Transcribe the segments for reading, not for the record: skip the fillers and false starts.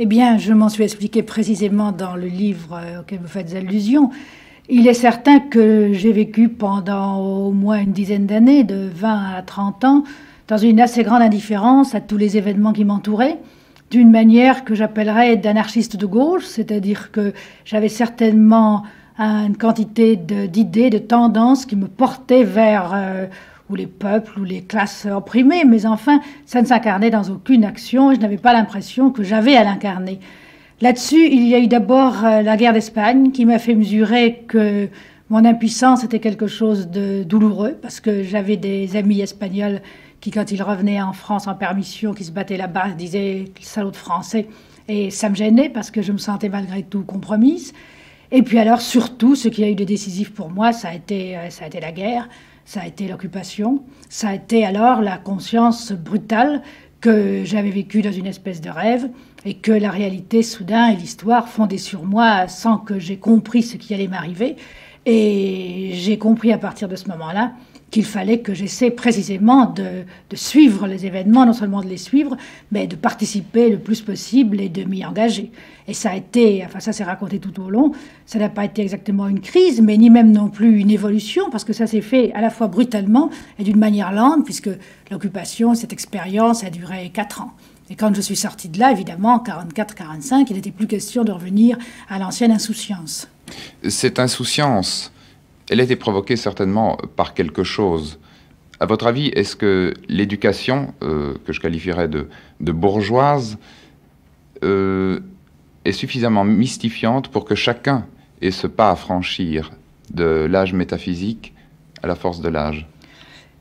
Eh bien, je m'en suis expliqué précisément dans le livre auquel vous faites allusion. Il est certain que j'ai vécu pendant au moins une dizaine d'années, de 20 à 30 ans, dans une assez grande indifférence à tous les événements qui m'entouraient, d'une manière que j'appellerais d'anarchiste de gauche, c'est-à-dire que j'avais certainement une quantité d'idées, de tendances qui me portaient vers ou les peuples ou les classes opprimées, mais enfin, ça ne s'incarnait dans aucune action et je n'avais pas l'impression que j'avais à l'incarner. Là-dessus, il y a eu d'abord la guerre d'Espagne qui m'a fait mesurer que mon impuissance était quelque chose de douloureux, parce que j'avais des amis espagnols qui, quand ils revenaient en France en permission, qui se battaient là-bas, disaient « salaud de français ». Et ça me gênait parce que je me sentais malgré tout compromise. Et puis alors, surtout, ce qui a eu de décisif pour moi, ça a été la guerre, ça a été l'occupation, ça a été alors la conscience brutale que j'avais vécu dans une espèce de rêve et que la réalité, soudain, et l'histoire fondaient sur moi sans que j'aie compris ce qui allait m'arriver. Et j'ai compris à partir de ce moment-là qu'il fallait que j'essaie précisément de suivre les événements, non seulement de les suivre, mais de participer le plus possible et de m'y engager. Et ça a été, enfin ça s'est raconté tout au long, ça n'a pas été exactement une crise, mais ni même non plus une évolution, parce que ça s'est fait à la fois brutalement et d'une manière lente, puisque l'occupation, cette expérience a duré 4 ans. Et quand je suis sortie de là, évidemment, en 44-45, il n'était plus question de revenir à l'ancienne insouciance. Cette insouciance, elle a été provoquée certainement par quelque chose. À votre avis, est-ce que l'éducation, que je qualifierais de bourgeoise, est suffisamment mystifiante pour que chacun ait ce pas à franchir de l'âge métaphysique à la force de l'âge?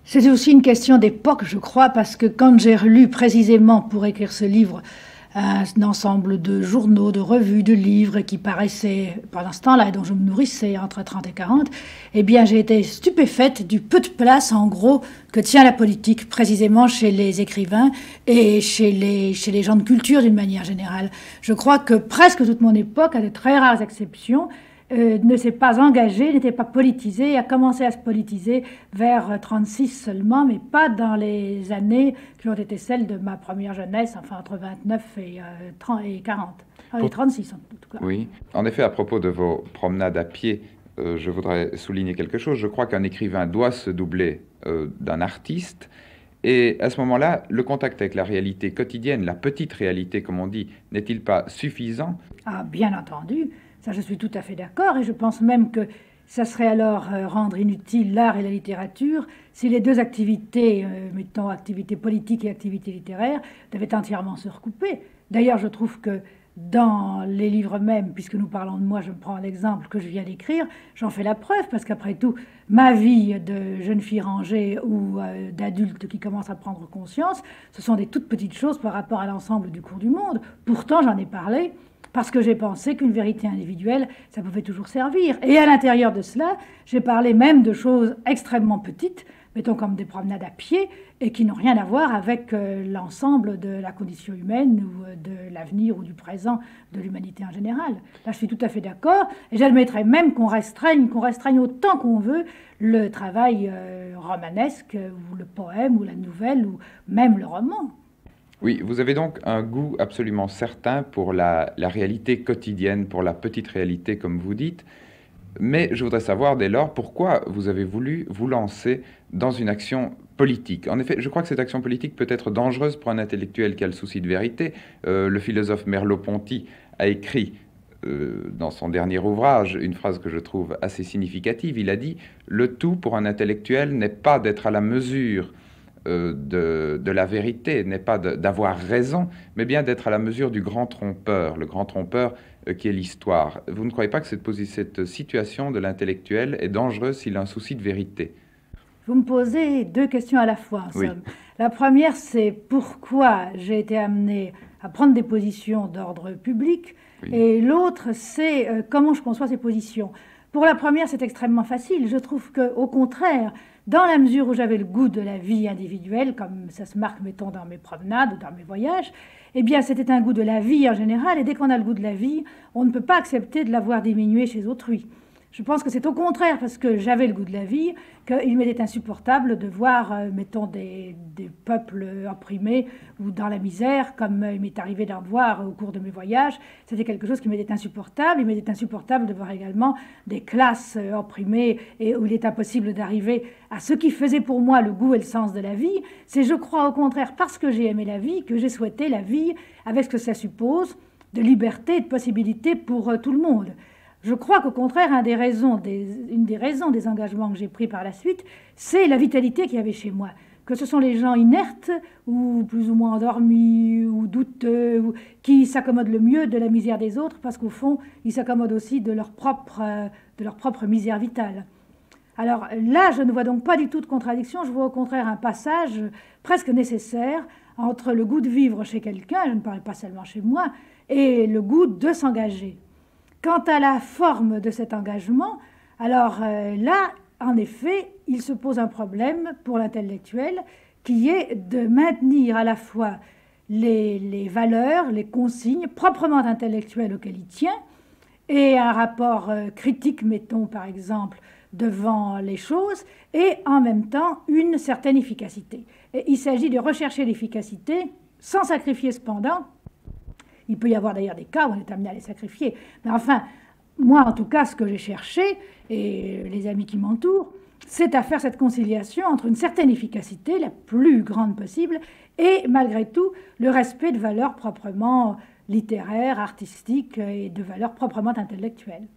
C'est aussi une question d'époque, je crois, parce que quand j'ai relu précisément pour écrire ce livre un ensemble de journaux, de revues, de livres qui paraissaient pendant ce temps-là et dont je me nourrissais entre 30 et 40, eh bien j'ai été stupéfaite du peu de place, en gros, que tient la politique précisément chez les écrivains et chez les gens de culture d'une manière générale. Je crois que presque toute mon époque, à de très rares exceptions, ne s'est pas engagé, n'était pas politisé, a commencé à se politiser vers 36 seulement, mais pas dans les années qui ont été celles de ma première jeunesse, enfin entre 29 et 40. Et 36 en tout cas. Oui, en effet, à propos de vos promenades à pied, je voudrais souligner quelque chose. Je crois qu'un écrivain doit se doubler d'un artiste. Et à ce moment-là, le contact avec la réalité quotidienne, la petite réalité comme on dit, n'est-il pas suffisant? Ah, bien entendu. Ça, je suis tout à fait d'accord, et je pense même que ça serait alors rendre inutile l'art et la littérature si les deux activités, mettons activité politique et activité littéraire, devaient entièrement se recouper. D'ailleurs, je trouve que dans les livres même, puisque nous parlons de moi, je me prends l'exemple que je viens d'écrire, j'en fais la preuve, parce qu'après tout, ma vie de jeune fille rangée ou d'adulte qui commence à prendre conscience, ce sont des toutes petites choses par rapport à l'ensemble du cours du monde. Pourtant, j'en ai parlé, parce que j'ai pensé qu'une vérité individuelle, ça pouvait toujours servir. Et à l'intérieur de cela, j'ai parlé même de choses extrêmement petites, mettons comme des promenades à pied, et qui n'ont rien à voir avec l'ensemble de la condition humaine ou de l'avenir ou du présent de l'humanité en général. Là, je suis tout à fait d'accord, et j'admettrais même qu'on restreigne autant qu'on veut le travail romanesque, ou le poème, ou la nouvelle, ou même le roman. Oui, vous avez donc un goût absolument certain pour la réalité quotidienne, pour la petite réalité, comme vous dites. Mais je voudrais savoir dès lors pourquoi vous avez voulu vous lancer dans une action politique. En effet, je crois que cette action politique peut être dangereuse pour un intellectuel qui a le souci de vérité. Le philosophe Merleau-Ponty a écrit dans son dernier ouvrage une phrase que je trouve assez significative. Il a dit « Le tout pour un intellectuel n'est pas d'être à la mesure de la vérité, n'est pas d'avoir raison, mais bien d'être à la mesure du grand trompeur, le grand trompeur qui est l'histoire. Vous ne croyez pas que cette situation de l'intellectuel est dangereuse s'il a un souci de vérité? Vous me posez deux questions à la fois, en Oui. somme. La première, c'est pourquoi j'ai été amenée à prendre des positions d'ordre public, oui. Et l'autre, c'est comment je conçois ces positions. Pour la première, c'est extrêmement facile. Je trouve qu'au contraire, dans la mesure où j'avais le goût de la vie individuelle, comme ça se marque, mettons, dans mes promenades ou dans mes voyages, eh bien, c'était un goût de la vie en général. Et dès qu'on a le goût de la vie, on ne peut pas accepter de l'avoir diminué chez autrui. Je pense que c'est au contraire parce que j'avais le goût de la vie qu'il m'était insupportable de voir, mettons, des peuples opprimés ou dans la misère, comme il m'est arrivé d'en voir au cours de mes voyages. C'était quelque chose qui m'était insupportable. Il m'était insupportable de voir également des classes opprimées et où il est impossible d'arriver à ce qui faisait pour moi le goût et le sens de la vie. C'est, je crois, au contraire, parce que j'ai aimé la vie, que j'ai souhaité la vie avec ce que ça suppose de liberté et de possibilités pour tout le monde. Je crois qu'au contraire, une des raisons des engagements que j'ai pris par la suite, c'est la vitalité qu'il y avait chez moi. Que ce sont les gens inertes, ou plus ou moins endormis, ou douteux, ou qui s'accommodent le mieux de la misère des autres, parce qu'au fond, ils s'accommodent aussi de leur propre misère vitale. Alors là, je ne vois donc pas du tout de contradiction, je vois au contraire un passage presque nécessaire entre le goût de vivre chez quelqu'un, je ne parle pas seulement chez moi, et le goût de s'engager. Quant à la forme de cet engagement, alors là, en effet, il se pose un problème pour l'intellectuel qui est de maintenir à la fois les valeurs, les consignes proprement intellectuelles auxquelles il tient et un rapport critique, mettons par exemple, devant les choses et en même temps une certaine efficacité. Et il s'agit de rechercher l'efficacité sans sacrifier cependant. Il peut y avoir d'ailleurs des cas où on est amené à les sacrifier. Mais enfin, moi en tout cas, ce que j'ai cherché, et les amis qui m'entourent, c'est à faire cette conciliation entre une certaine efficacité, la plus grande possible, et malgré tout, le respect de valeurs proprement littéraires, artistiques et de valeurs proprement intellectuelles.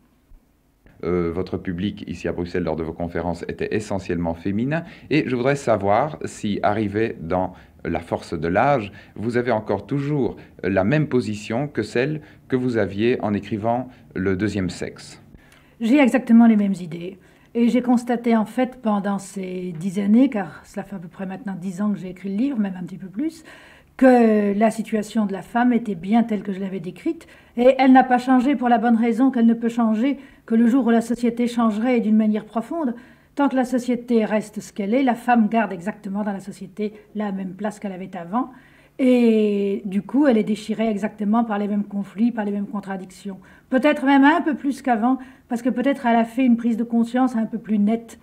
Votre public ici à Bruxelles lors de vos conférences était essentiellement féminin et je voudrais savoir si, arrivé dans la force de l'âge, vous avez encore toujours la même position que celle que vous aviez en écrivant Le deuxième sexe. J'ai exactement les mêmes idées. Et j'ai constaté en fait pendant ces 10 années, car cela fait à peu près maintenant 10 ans que j'ai écrit le livre, même un petit peu plus, que la situation de la femme était bien telle que je l'avais décrite, et elle n'a pas changé pour la bonne raison qu'elle ne peut changer que le jour où la société changerait et d'une manière profonde. Tant que la société reste ce qu'elle est, la femme garde exactement dans la société la même place qu'elle avait avant, et du coup elle est déchirée exactement par les mêmes conflits, par les mêmes contradictions. Peut-être même un peu plus qu'avant, parce que peut-être elle a fait une prise de conscience un peu plus nette.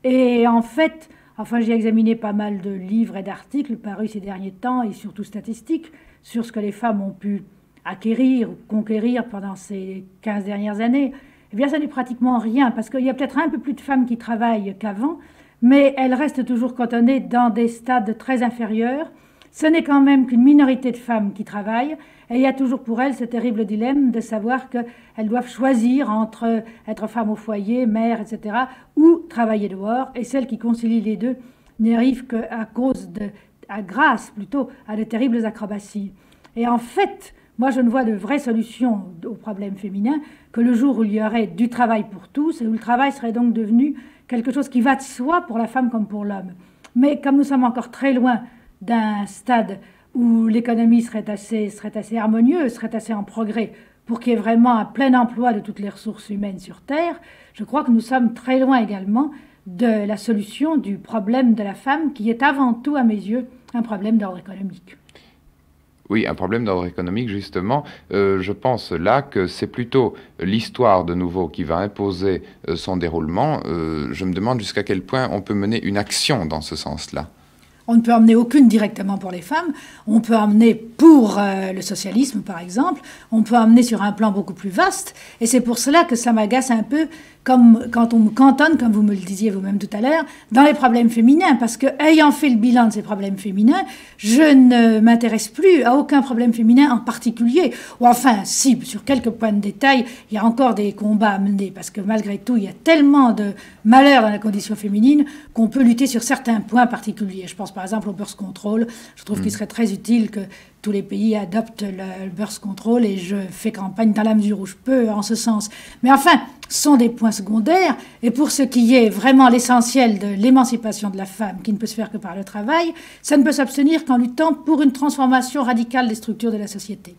Et en fait, enfin, j'ai examiné pas mal de livres et d'articles parus ces derniers temps, et surtout statistiques, sur ce que les femmes ont pu acquérir ou conquérir pendant ces 15 dernières années. Eh bien, ça n'est pratiquement rien, parce qu'il y a peut-être un peu plus de femmes qui travaillent qu'avant, mais elles restent toujours cantonnées dans des stades très inférieurs. Ce n'est quand même qu'une minorité de femmes qui travaillent, et il y a toujours pour elles ce terrible dilemme de savoir qu'elles doivent choisir entre être femme au foyer, mère, etc., ou travailler dehors, et celles qui concilient les deux n'y arrivent grâce plutôt à de terribles acrobaties. Et en fait, moi je ne vois de vraie solution au problème féminin que le jour où il y aurait du travail pour tous, et où le travail serait donc devenu quelque chose qui va de soi pour la femme comme pour l'homme. Mais comme nous sommes encore très loin d'un stade où l'économie serait assez harmonieuse, serait assez en progrès pour qu'il y ait vraiment un plein emploi de toutes les ressources humaines sur Terre, je crois que nous sommes très loin également de la solution du problème de la femme qui est avant tout, à mes yeux, un problème d'ordre économique. Oui, un problème d'ordre économique, justement. Je pense là que c'est plutôt l'histoire, de nouveau, qui va imposer son déroulement. Je me demande jusqu'à quel point on peut mener une action dans ce sens-là. On ne peut emmener aucune directement pour les femmes. On peut emmener pour le socialisme, par exemple. On peut emmener sur un plan beaucoup plus vaste. Et c'est pour cela que ça m'agace un peu comme quand on me cantonne, comme vous me le disiez vous-même tout à l'heure, dans les problèmes féminins. Parce que, ayant fait le bilan de ces problèmes féminins, je ne m'intéresse plus à aucun problème féminin en particulier. Ou enfin, si, sur quelques points de détail, il y a encore des combats à mener. Parce que malgré tout, il y a tellement de malheurs dans la condition féminine qu'on peut lutter sur certains points particuliers. Je pense par exemple au birth control. Je trouve qu'il serait très utile que tous les pays adoptent le birth control et je fais campagne dans la mesure où je peux en ce sens. Mais enfin, ce sont des points secondaires et pour ce qui est vraiment l'essentiel de l'émancipation de la femme, qui ne peut se faire que par le travail, ça ne peut s'obtenir qu'en luttant pour une transformation radicale des structures de la société.